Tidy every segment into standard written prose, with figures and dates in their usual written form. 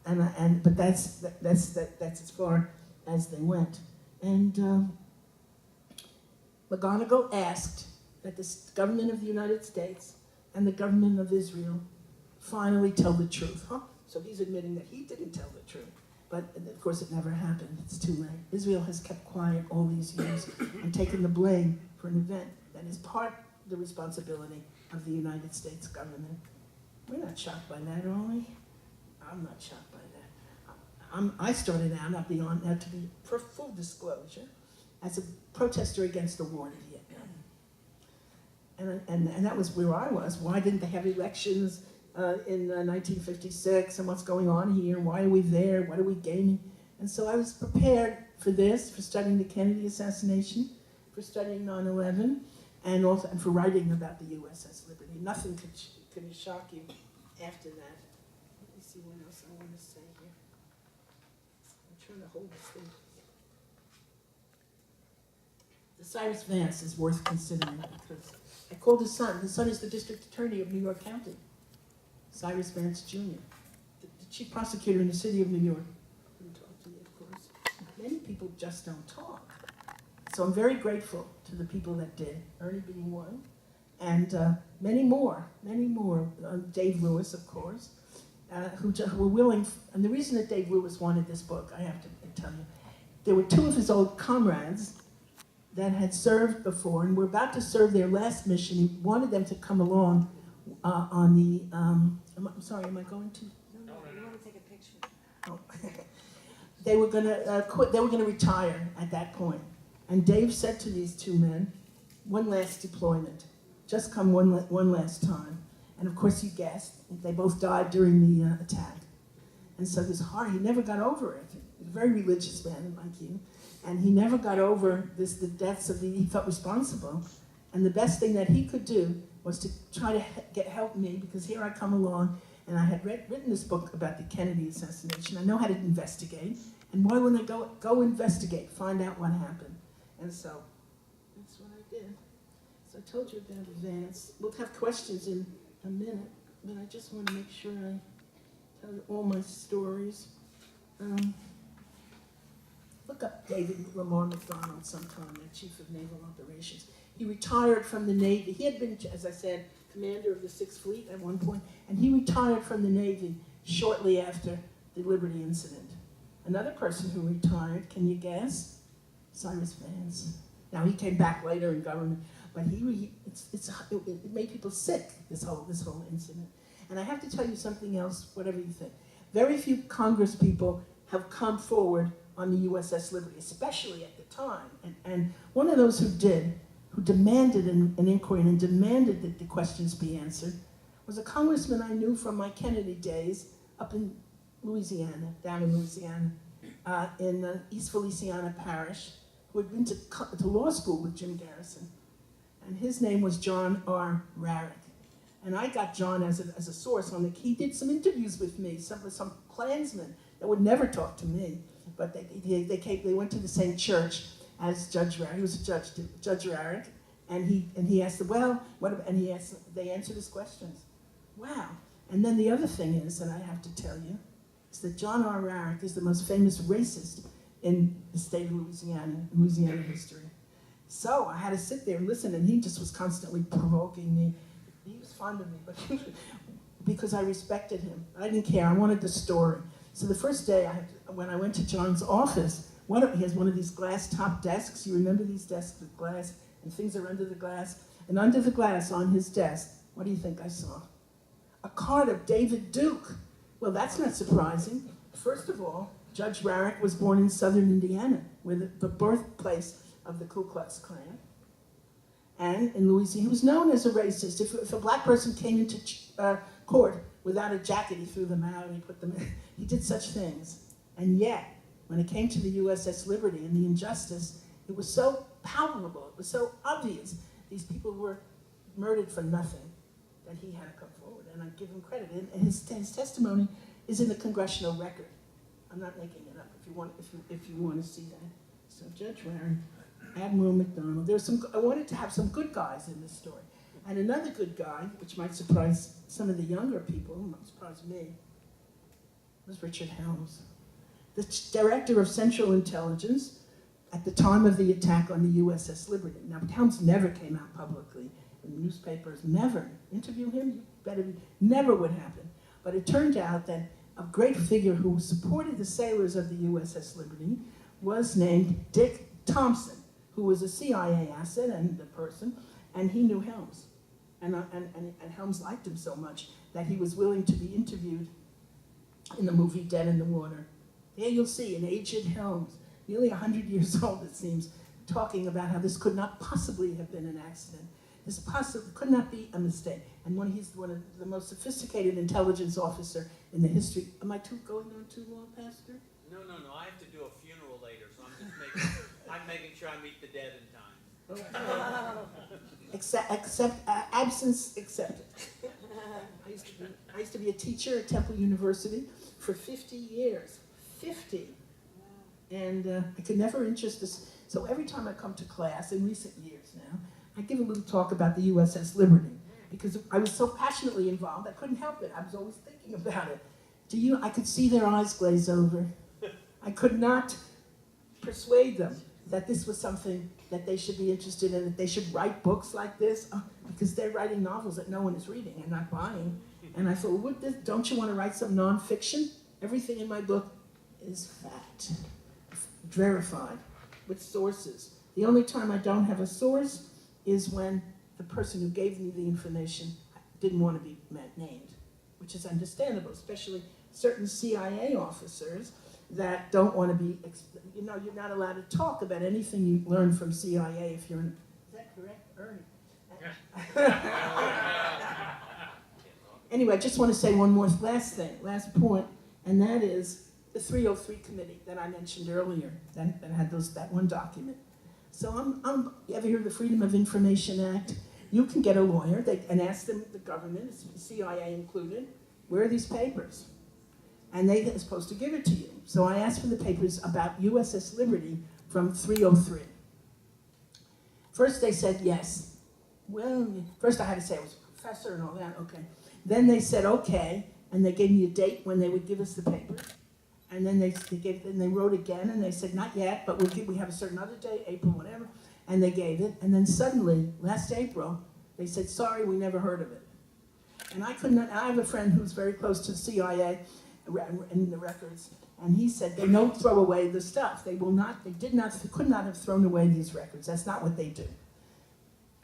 But that's as far as they went. And McGonigal asked that the government of the United States and the government of Israel finally tell the truth. Huh? So he's admitting that he didn't tell the truth. But of course it never happened. It's too late. Israel has kept quiet all these years and taken the blame for an event that is part of the responsibility of the United States government. We're not shocked by that, are we? I'm not shocked by that. I started out, I'll be on now to be for full disclosure, as a protester against the war in Vietnam. And that was where I was. Why didn't they have elections in 1956, and what's going on here? Why are we there? What are we gaining? And so I was prepared for this, for studying the Kennedy assassination, for studying 9/11, and for writing about the USS Liberty. Nothing could shock you after that. Let me see what else I want to say here. I'm trying to hold this thing. The Cyrus Vance is worth considering because I called his son. His son is the district attorney of New York County, Cyrus Vance Jr., the chief prosecutor in the city of New York. Couldn't talk to me, of course. Many people just don't talk. So I'm very grateful to the people that did, Ernie being one, and many more. Dave Lewis, of course, who were willing. And the reason that Dave Lewis wanted this book, I have to tell you, there were two of his old comrades that had served before and were about to serve their last mission. He wanted them to come along on the, I'm sorry, am I going to? No, you want to take a picture. Oh. They were going to quit, they were going to retire at that point. And Dave said to these two men, one last deployment, just come one last time. And of course you guessed, they both died during the attack. And so this heart, he never got over it. He was a very religious man like you. And he never got over the deaths of he felt responsible. And the best thing that he could do was to try to help me, because here I come along, and I had written this book about the Kennedy assassination. I know how to investigate, and why wouldn't I go investigate, find out what happened? And so that's what I did. So I told you about Vance. We'll have questions in a minute, but I just want to make sure I tell you all my stories. Look up David Lamar McDonald sometime, the Chief of Naval Operations. He retired from the Navy. He had been, as I said, commander of the 6th Fleet at one point, and he retired from the Navy shortly after the Liberty incident. Another person who retired, can you guess? Cyrus Vance. Now he came back later in government, but it made people sick, this whole incident. And I have to tell you something else, whatever you think. Very few Congress people have come forward on the USS Liberty, especially at the time. And one of those who demanded an inquiry and demanded that the questions be answered, was a congressman I knew from my Kennedy days up in Louisiana, down in Louisiana, in East Feliciana Parish, who had been to law school with Jim Garrison. And his name was John R. Rarick. And I got John as a source on he did some interviews with me, some Klansmen that would never talk to me. But they went to the same church as Judge Rarick. He was a judge, Judge Rarick, and he asked, they answered his questions. Wow. And then the other thing is, and I have to tell you, is that John R. Rarick is the most famous racist in the state of Louisiana history. So I had to sit there and listen, and he just was constantly provoking me. He was fond of me, but because I respected him. I didn't care. I wanted the story. So the first day when I went to John's office, he has one of these glass top desks. You remember these desks with glass, and things are under the glass. And under the glass on his desk, what do you think I saw? A card of David Duke. Well, that's not surprising. First of all, Judge Rarick was born in southern Indiana, where the birthplace of the Ku Klux Klan. And in Louisiana, he was known as a racist. If a black person came into court without a jacket, he threw them out, and he put them in. He did such things. And yet, when it came to the USS Liberty and the injustice, it was so palpable, it was so obvious. These people were murdered for nothing, that he had to come forward, and I give him credit. And his testimony is in the congressional record. I'm not making it up if you want to see that. So Judge Rarick, Admiral McDonald, I wanted to have some good guys in this story. And another good guy, which might surprise some of the younger people, might surprise me, was Richard Helms, the director of Central Intelligence at the time of the attack on the USS Liberty. Now, Helms never came out publicly in the newspapers, never. Interview him, you better be, never would happen. But it turned out that a great figure who supported the sailors of the USS Liberty was named Dick Thompson, who was a CIA asset and the person, and he knew Helms. And Helms liked him so much that he was willing to be interviewed in the movie Dead in the Water. There you'll see an aged Helms, nearly 100 years old it seems, talking about how this could not possibly have been an accident. This could not be a mistake. And he's one of the most sophisticated intelligence officer in the history. Am I going on too long, Pastor? No. I have to do a funeral later, so I'm making sure I meet the dead in time. Absence accepted. I used to be a teacher at Temple University for 50 years. 50. And I could never interest this. So every time I come to class, in recent years now, I give a little talk about the USS Liberty because I was so passionately involved, I couldn't help it. I was always thinking about it. I could see their eyes glaze over. I could not persuade them that this was something that they should be interested in, that they should write books like this, because they're writing novels that no one is reading and not buying. And I thought, well, don't you want to write some nonfiction? Everything in my book is fact, verified, with sources. The only time I don't have a source is when the person who gave me the information didn't want to be named, which is understandable, especially certain CIA officers that don't want to be, you're not allowed to talk about anything you learn from CIA if you're in, is that correct, Ernie? Anyway, I just want to say one more last point, and that is the 303 committee that I mentioned earlier, that had that one document. So you ever hear of the Freedom of Information Act? You can get a lawyer and ask them, the government, CIA included, where are these papers? And they're supposed to give it to you. So I asked for the papers about USS Liberty from 303. First they said yes. Well, first I had to say I was a professor and all that, okay. Then they said okay, and they gave me a date when they would give us the papers. And then they wrote again, and they said, not yet, but we have a certain other date, April, whatever. And they gave it. And then suddenly, last April, they said, sorry, we never heard of it. And I have a friend who's very close to the CIA in the records, and he said they don't throw away the stuff. They could not have thrown away these records. That's not what they do.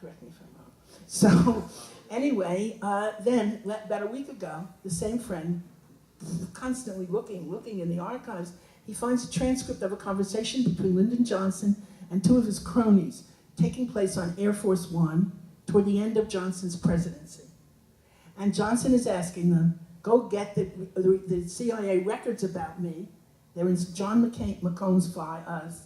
Correct me if I'm wrong. So anyway, then about a week ago, the same friend, constantly looking in the archives, he finds a transcript of a conversation between Lyndon Johnson and two of his cronies taking place on Air Force One toward the end of Johnson's presidency. And Johnson is asking them, go get the CIA records about me. They're in John McCone's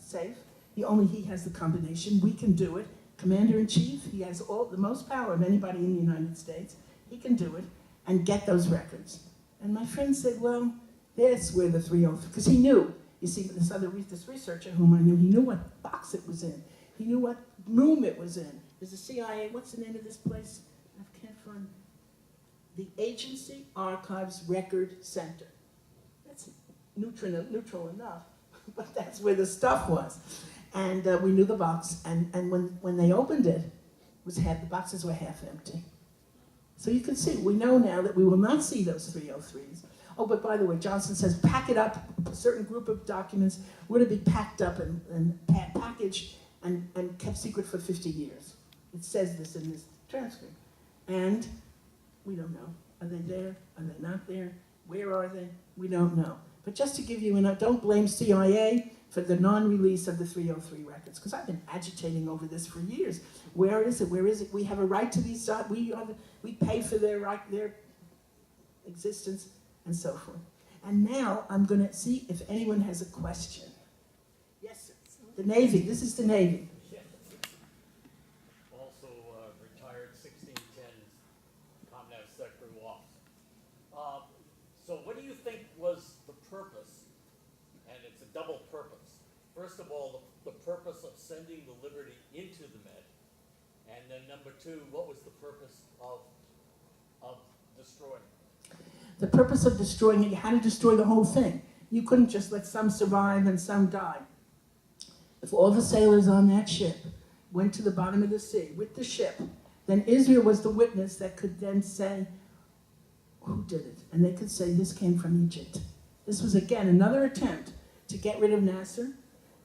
safe. He has the combination. We can do it. Commander-in-Chief, he has the most power of anybody in the United States. He can do it and get those records. And my friend said, well, that's where the 303, because he knew, you see, this researcher whom I knew, he knew what box it was in. He knew what room it was in. There's a CIA, what's the name of this place? I can't find. The Agency Archives Record Center. That's neutral enough, but that's where the stuff was. And we knew the box, and when they opened it, the boxes were half empty. So you can see, we know now that we will not see those 303s. Oh, but by the way, Johnson says, pack it up, a certain group of documents were to be packed up and packaged and kept secret for 50 years. It says this in this transcript. And we don't know. Are they there? Are they not there? Where are they? We don't know. But just to give you don't blame CIA for the non-release of the 303 records, because I've been agitating over this for years. Where is it? Where is it? We have a right to these, we pay for their existence, and so forth. And now I'm going to see if anyone has a question. Yes, sir. The Navy. This is the Navy. Also retired 1610 Combat Secretary Walsh. So what do you think was the purpose, and it's a double purpose. First of all, the purpose of sending the Liberty into the Med, and then number two, what was the purpose of destroying it? The purpose of destroying it, you had to destroy the whole thing. You couldn't just let some survive and some die. If all the sailors on that ship went to the bottom of the sea with the ship, then Israel was the witness that could then say, who did it? And they could say, this came from Egypt. This was, again, another attempt to get rid of Nasser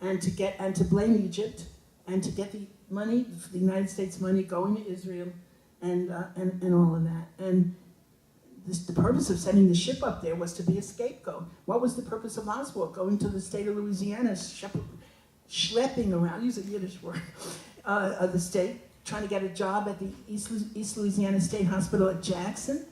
and to blame Egypt and to get the money, the United States money, going to Israel and all of that. And the purpose of sending the ship up there was to be a scapegoat. What was the purpose of Oswald going to the state of Louisiana, schlepping around, use a Yiddish word, of the state, trying to get a job at the East Louisiana State Hospital at Jackson?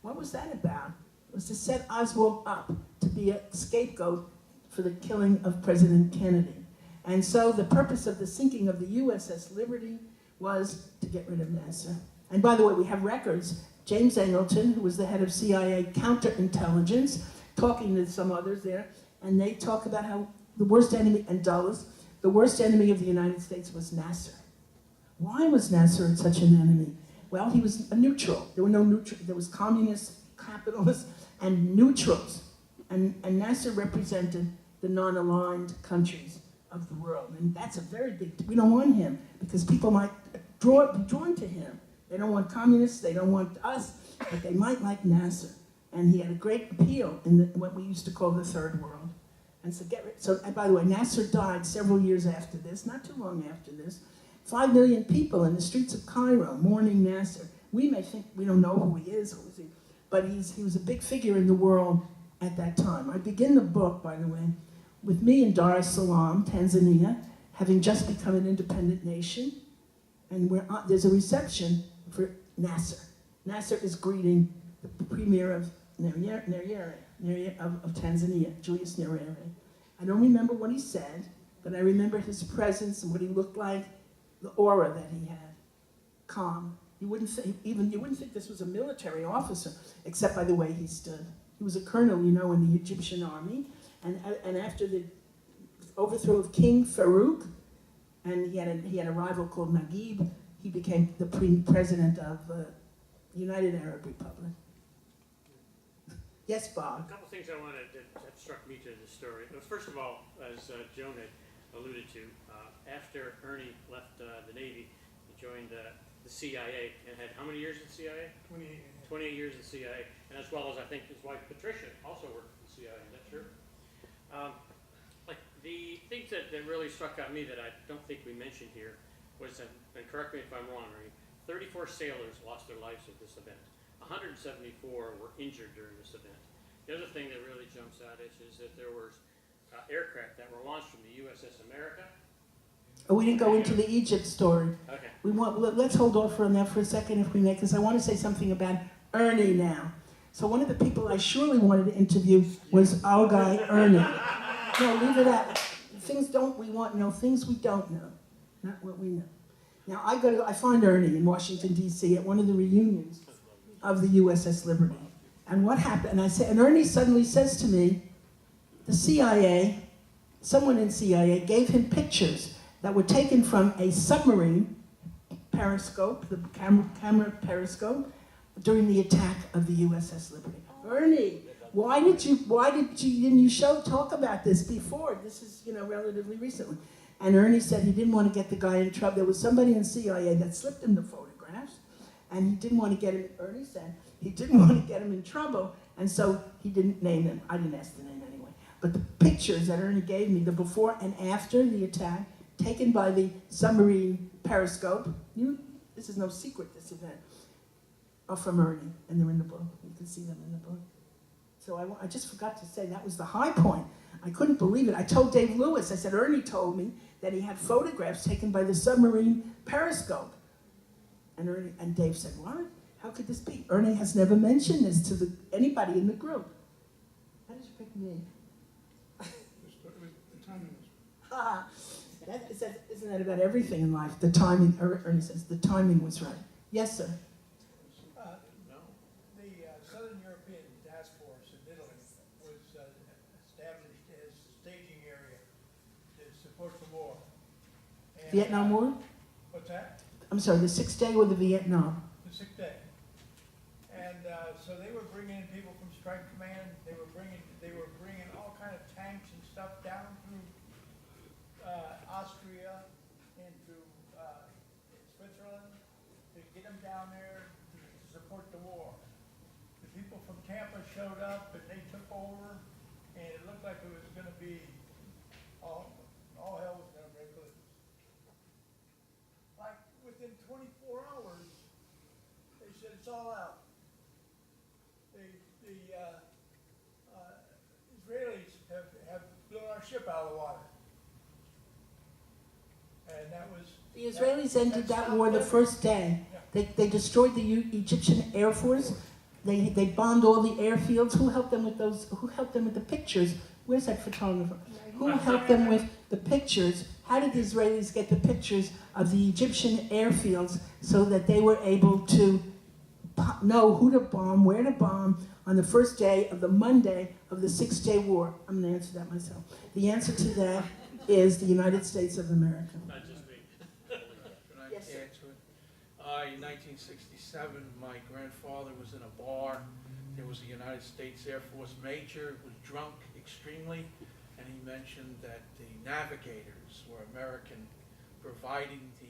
What was that about? It was to set Oswald up to be a scapegoat for the killing of President Kennedy. And so the purpose of the sinking of the USS Liberty was to get rid of Nasser. And by the way, we have records. James Angleton, who was the head of CIA counterintelligence, talking to some others there, and they talk about how the worst enemy, and Dulles, the worst enemy of the United States was Nasser. Why was Nasser such an enemy? Well, he was a neutral. There were no neutral. There was communists, capitalists, and neutrals. And Nasser represented the non-aligned countries of the world. And that's a very big, we don't want him because people might be drawn to him. They don't want communists, they don't want us, but they might like Nasser. And he had a great appeal in what we used to call the Third World. And so, and by the way, Nasser died several years after this, not too long after this. 5 million people in the streets of Cairo mourning Nasser. We may think we don't know who he is, but he was a big figure in the world at that time. I begin the book, by the way, with me in Dar es Salaam, Tanzania, having just become an independent nation, and there's a reception for Nasser. Nasser is greeting the premier of Nyerere of Tanzania, Julius Nyerere. I don't remember what he said, but I remember his presence and what he looked like, the aura that he had, calm. You wouldn't think this was a military officer, except by the way he stood. He was a colonel, you know, in the Egyptian army, and after the overthrow of King Farouk, and he had a rival called Naguib, he became the president of the United Arab Republic. Yes, Bob? A couple things I wanted that struck me to the story. First of all, as Joan had alluded to, after Ernie left the Navy, he joined the CIA and had how many years at the CIA? 28. 28 years at the CIA, and as well as I think his wife Patricia also worked at the CIA. Is that true? Like the things that really struck out me that I don't think we mentioned here was, and correct me if I'm wrong, Ernie, 34 sailors lost their lives at this event. 174 were injured during this event. The other thing that really jumps out is that there were aircraft that were launched from the USS America. Oh, we didn't go into the Egypt story. Okay. Let's hold off on that for a second if we may, because I want to say something about Ernie now. So one of the people I surely wanted to interview was our guy Ernie. No, leave it at things we want know, things we don't know, not what we know. Now I find Ernie in Washington D.C. at one of the reunions of the USS Liberty, and what happened? And Ernie suddenly says to me, the CIA, someone in CIA gave him pictures that were taken from a submarine periscope, the camera periscope, during the attack of the USS Liberty. Ernie, didn't you talk about this before? This is, relatively recently. And Ernie said he didn't want to get the guy in trouble. There was somebody in CIA that slipped him the photographs, and he didn't want to get him, Ernie said, he didn't want to get him in trouble, and so he didn't name him. I didn't ask the name anyway. But the pictures that Ernie gave me, the before and after the attack, taken by the submarine periscope, this is no secret, this event, are from Ernie, and they're in the book. You can see them in the book. So I just forgot to say that was the high point. I couldn't believe it. I told Dave Lewis, I said, Ernie told me that he had photographs taken by the submarine periscope. And Dave said, what? How could this be? Ernie has never mentioned this to anybody in the group. How did you pick me? The timing was Isn't that about everything in life? The timing, Ernie says, the timing was right. Yes, sir. no. The Southern European Task Force in Italy was established as a staging area to support the war. And, Vietnam War? What's that? I'm sorry, the 6th day or the Vietnam? The 6th day. And so they were bringing in people from Strike Command, they were bringing all kind of tanks and stuff down through Austria and through Switzerland to get them down there to support the war. The people from Tampa showed up and they took over, and it looked like it was going to be all hell was going to break loose. Like within 24 hours, they said it's all out. The Israelis have blown our ship out of the water. And that was... The Israelis ended that war the first day. They destroyed the Egyptian Air Force. They bombed all the airfields. Who helped them with those? Who helped them with the pictures? Where's that photographer? Who helped them with the pictures? How did the Israelis get the pictures of the Egyptian airfields so that they were able to know who to bomb, where to bomb on the first day of the Monday of the 6-day war? I'm going to answer that myself. The answer to that is the United States of America. Not just me. Can I Yes, sir. answer it? In 1967, my grandfather was in a bar. There was a United States Air Force major, was drunk extremely, and he mentioned that the navigators were American, providing the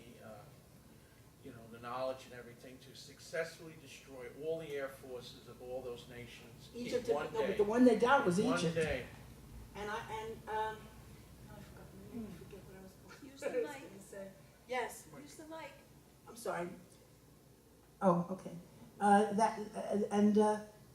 the knowledge and everything to successfully destroy all the air forces of all those nations Egypt, in one no, day. but the one they got was One Egypt. day. And I forgot what I was going to use the mic. Yes. Use the mic. I'm sorry. Oh, okay.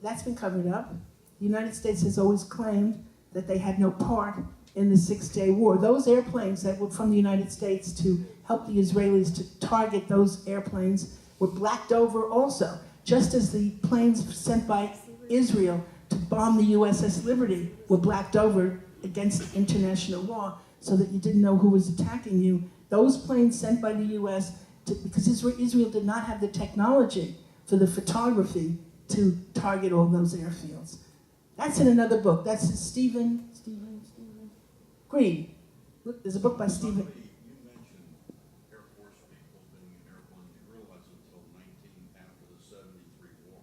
That's been covered up. The United States has always claimed that they had no part in the 6-day war. Those airplanes that were from the United States to help the Israelis to target those airplanes were blacked over also, just as the planes sent by Israel to bomb the USS Liberty were blacked over against international law so that you didn't know who was attacking you. Those planes sent by the U.S., because Israel did not have the technology for the photography to target all those airfields. That's in another book. That's Stephen Green. Look, there's a book by Stephen. You mentioned Air Force people being in airplanes. You realize until after the 73 war,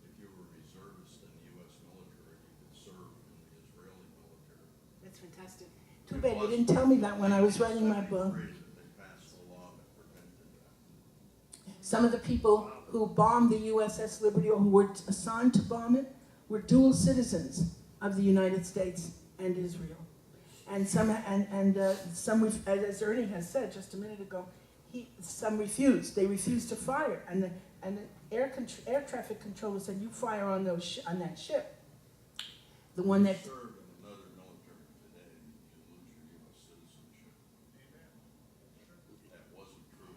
if you were a reservist in the U.S. military, you could serve in the Israeli military. That's fantastic. Too bad you didn't tell me that when I was writing my book. They passed a law that prevented that. Some of the people who bombed the USS Liberty or who were assigned to bomb it were dual citizens of the United States and Israel. And some, as Ernie has said just a minute ago, some refused. They refused to fire, and the air traffic controller said, "You fire on that ship." The one that. If you serve in another military today, you lose your U.S. citizenship. That wasn't true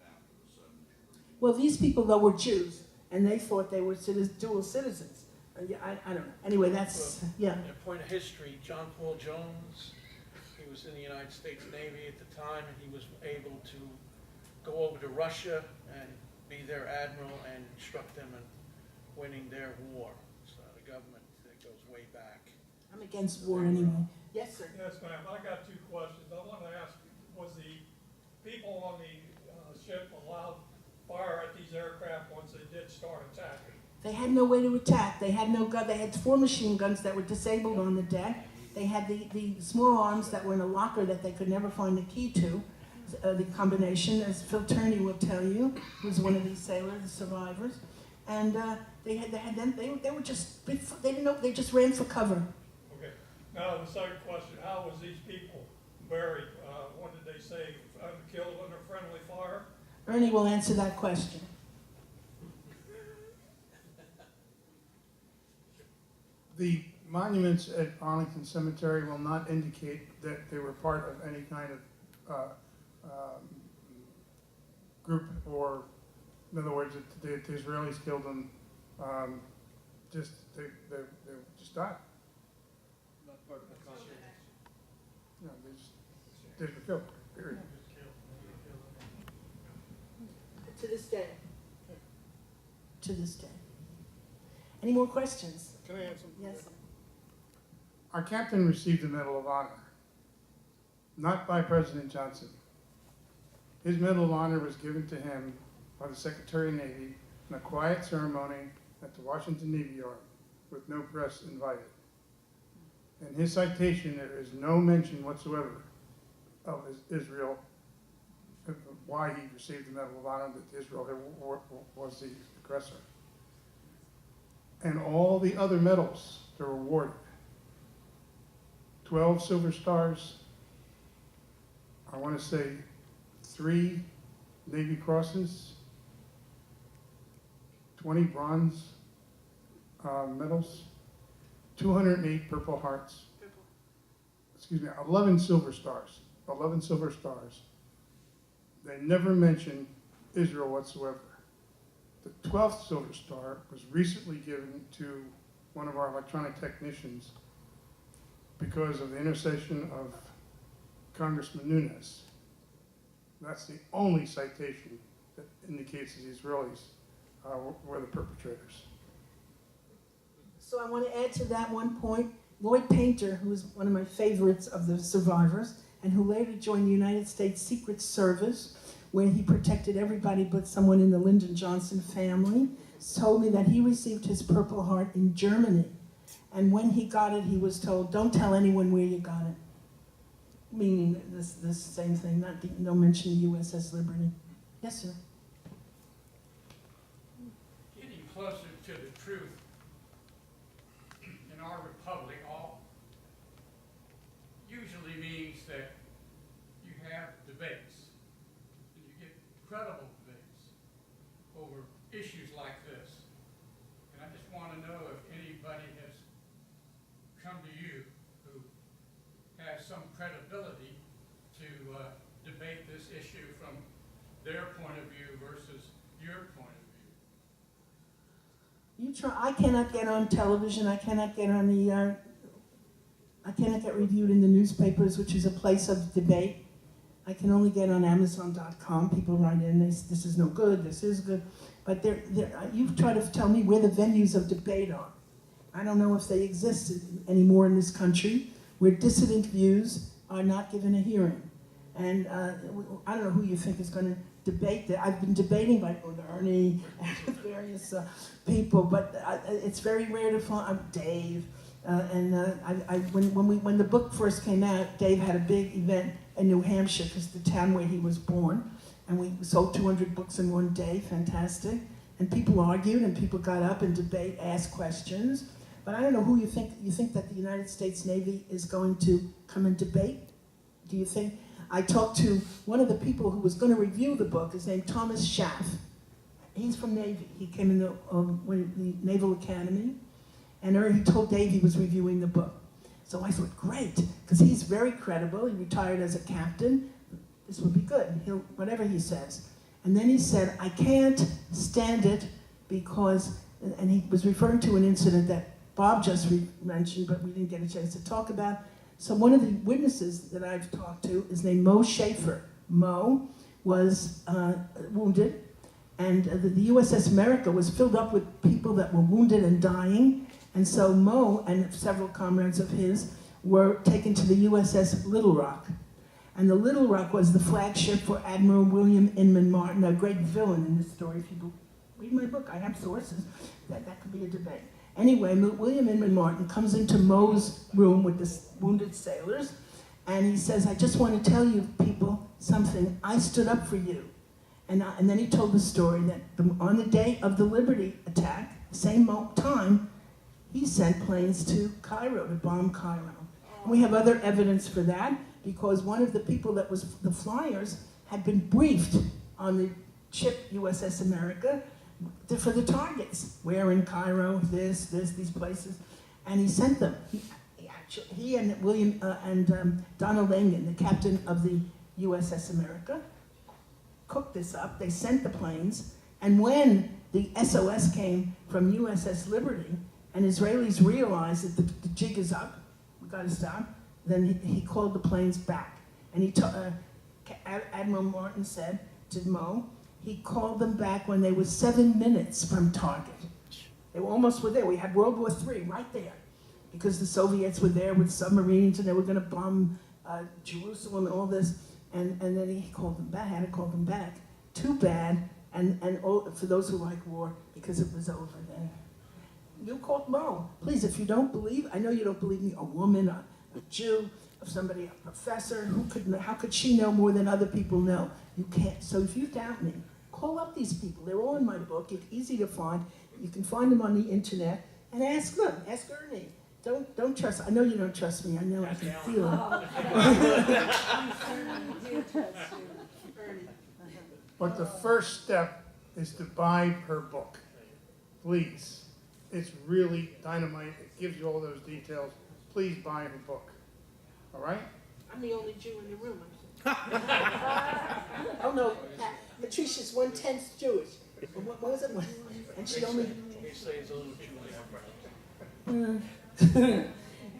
after the 73. Well, these people though were Jews, and they thought they were dual citizens. Yeah, I don't know. Anyway, that's yeah. In a point of history, John Paul Jones, he was in the United States Navy at the time, and he was able to go over to Russia and be their admiral and instruct them in winning their war. So the government goes way back. I'm against war anyway. Yes, sir. Yes, ma'am. I got two questions. I want to ask, was the people on the ship allowed fire at these aircraft once they did start attacking? They had no way to attack. They had no gun. They had 4 machine guns that were disabled on the deck. They had the small arms that were in a locker that they could never find the key to. The combination, as Phil Turney will tell you, who's one of these sailors, the survivors. And they were just, they didn't know, they just ran for cover. Okay. Now, the second question, how was these people buried? What did they say? Killed under friendly fire? Ernie will answer that question. The monuments at Arlington Cemetery will not indicate that they were part of any kind of group, or in other words, that the Israelis killed them. They just died. Not part of the conversation. You know, they were killed. Period. To this day. To this day. Any more questions? Can I answer? Yes. Our captain received the Medal of Honor, not by President Johnson. His Medal of Honor was given to him by the Secretary of Navy in a quiet ceremony at the Washington Navy Yard, with no press invited. In his citation, there is no mention whatsoever of Israel, why he received the Medal of Honor, that Israel was the aggressor. And all the other medals that were awarded, 12 Silver Stars, I want to say 3 Navy Crosses, 20 bronze medals, 208 Purple Hearts, 11 Silver Stars, 11 Silver Stars. They never mention Israel whatsoever. The 12th Silver Star was recently given to one of our electronic technicians because of the intercession of Congressman Nunes. That's the only citation that indicates that the Israelis were the perpetrators. So I want to add to that one point. Lloyd Painter, who was one of my favorites of the survivors, and who later joined the United States Secret Service, where he protected everybody but someone in the Lyndon Johnson family, told me that he received his Purple Heart in Germany. And when he got it, he was told, don't tell anyone where you got it. Meaning this same thing, no mention of USS Liberty. Yes, sir. Getting closer to the truth in our republic usually means that you have debates, and you get credible debates over issues like this. And I just want to know if anybody has come to you who has some credibility to debate this issue from their point of view versus your point of view. You try. I cannot get on television. I cannot get on the. I cannot get reviewed in the newspapers, which is a place of debate. I can only get on Amazon.com. People write in, this is no good, this is good. But you've tried to tell me where the venues of debate are. I don't know if they exist anymore in this country, where dissident views are not given a hearing. And I don't know who you think is going to debate that. I've been debating by Ernie and various people, but it's very rare to find Dave. When the book first came out, Dave had a big event in New Hampshire, because the town where he was born, and we sold 200 books in one day, fantastic. And people argued, and people got up and debate, asked questions. But I don't know who you think that the United States Navy is going to come and debate? Do you think? I talked to one of the people who was going to review the book. His name Thomas Schaff. He's from Navy. He came in the Naval Academy. And he told Dave he was reviewing the book. So I thought, great, because he's very credible. He retired as a captain. This would be good. Whatever he says. And then he said, I can't stand it because, and he was referring to an incident that Bob just mentioned, but we didn't get a chance to talk about. So one of the witnesses that I've talked to is named Mo Schaefer. Mo was wounded, and the USS America was filled up with people that were wounded and dying. And so Mo and several comrades of his were taken to the USS Little Rock. And the Little Rock was the flagship for Admiral William Inman Martin, a great villain in this story. If you read my book, I have sources. That could be a debate. Anyway, William Inman Martin comes into Mo's room with the wounded sailors, and he says, I just want to tell you people something. I stood up for you. And then he told the story that on the day of the Liberty attack, same time, he sent planes to Cairo to bomb Cairo. And we have other evidence for that, because one of the people that was the flyers had been briefed on the ship USS America for the targets. Where in Cairo, these places. And he sent them. He and William and Donald Langan, the captain of the USS America, cooked this up. They sent the planes. And when the SOS came from USS Liberty, and Israelis realized that the jig is up, we got to stop, then he called the planes back. And Admiral Martin said to Mo, he called them back when they were 7 minutes from target. They almost were there. We had World War III right there, because the Soviets were there with submarines, and they were going to bomb Jerusalem and all this. And then he called them back, had to call them back. Too bad, and for those who like war, because it was over then. You call tomorrow. Please, if you don't believe, I know you don't believe me, a woman, a Jew, somebody, a professor, how could she know more than other people know? You can't. So if you doubt me, call up these people. They're all in my book. It's easy to find. You can find them on the internet and ask them. Ask Ernie. Don't trust. I know you don't trust me. I know. I can feel it. But the first step is to buy her book. Please. It's really dynamite. It gives you all those details. Please buy her book. All right? I'm the only Jew in the room. Oh no, Patricia's 1/10 Jewish. What was it? And she only. They say it's a little too late.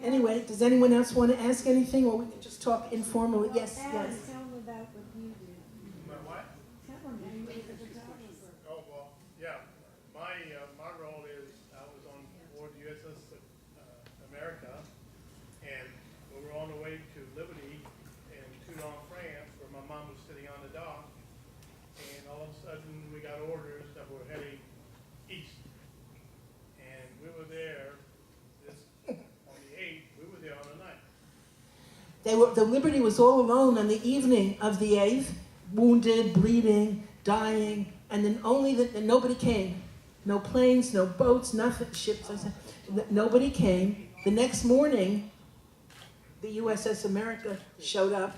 Anyway, does anyone else want to ask anything, or we can just talk informally? Yes, yes. Tell them about what you do. My what? Tell them that you were the photographer. Oh, well, yeah, my role is, I was on board USS America, and we were on the way to Liberty in Toulon, France, where my mom was sitting on the dock, and all of a sudden, we got orders that we're heading east. And we were there, on the 8th, we were there on the 9th. The Liberty was all alone on the evening of the 8th, wounded, bleeding, dying, and then and nobody came. No planes, no boats, nothing, ships. Nobody came. The next morning, the USS America showed up.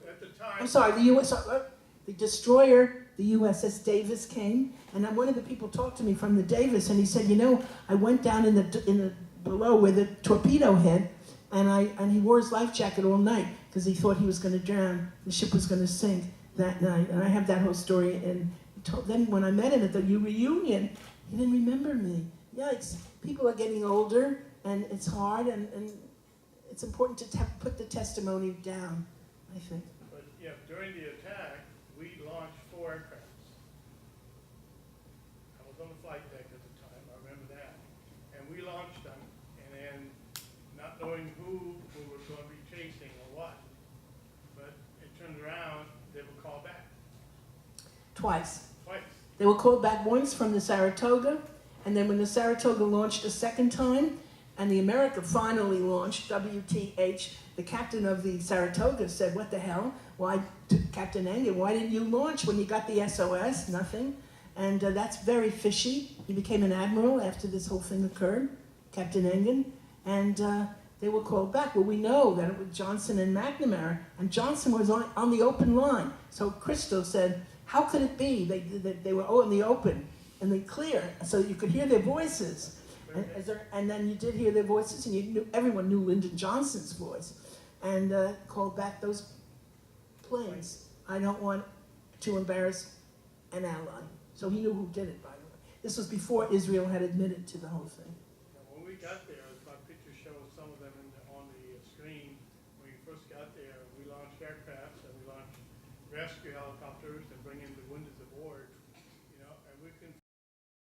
At the time. I'm sorry, the destroyer, the USS Davis came, and one of the people talked to me from the Davis, and he said, you know, I went down in the below where the torpedo hit, and he wore his life jacket all night because he thought he was going to drown. The ship was going to sink that night, and I have that whole story. And then when I met him at the reunion, he didn't remember me. Yikes! People are getting older, and it's hard, and it's important to put the testimony down, I think. But yeah, during the attack, we launched 4 aircrafts. I was on the flight deck at the time, I remember that. And we launched them, and then not knowing who we were going to be chasing or what, but it turned around, they were called back Twice. twice. They were called back once from the Saratoga, and then when the Saratoga launched a second time, and the America finally launched, WTH, the captain of the Saratoga said, what the hell? Why, Captain Engen, why didn't you launch when you got the SOS? Nothing. And that's very fishy. He became an admiral after this whole thing occurred, Captain Engen. And they were called back. Well, we know that it was Johnson and McNamara, and Johnson was on the open line. So Christo said, how could it be? They were in the open, in the clear, so you could hear their voices. And then you did hear their voices, and everyone knew Lyndon Johnson's voice, and called back those planes. I don't want to embarrass an ally. So he knew who did it, by the way. This was before Israel had admitted to the whole thing. Now, when we got there, as my picture shows some of them on the screen, when we first got there, we launched aircrafts and we launched rescue helicopters and bringing the wounded aboard.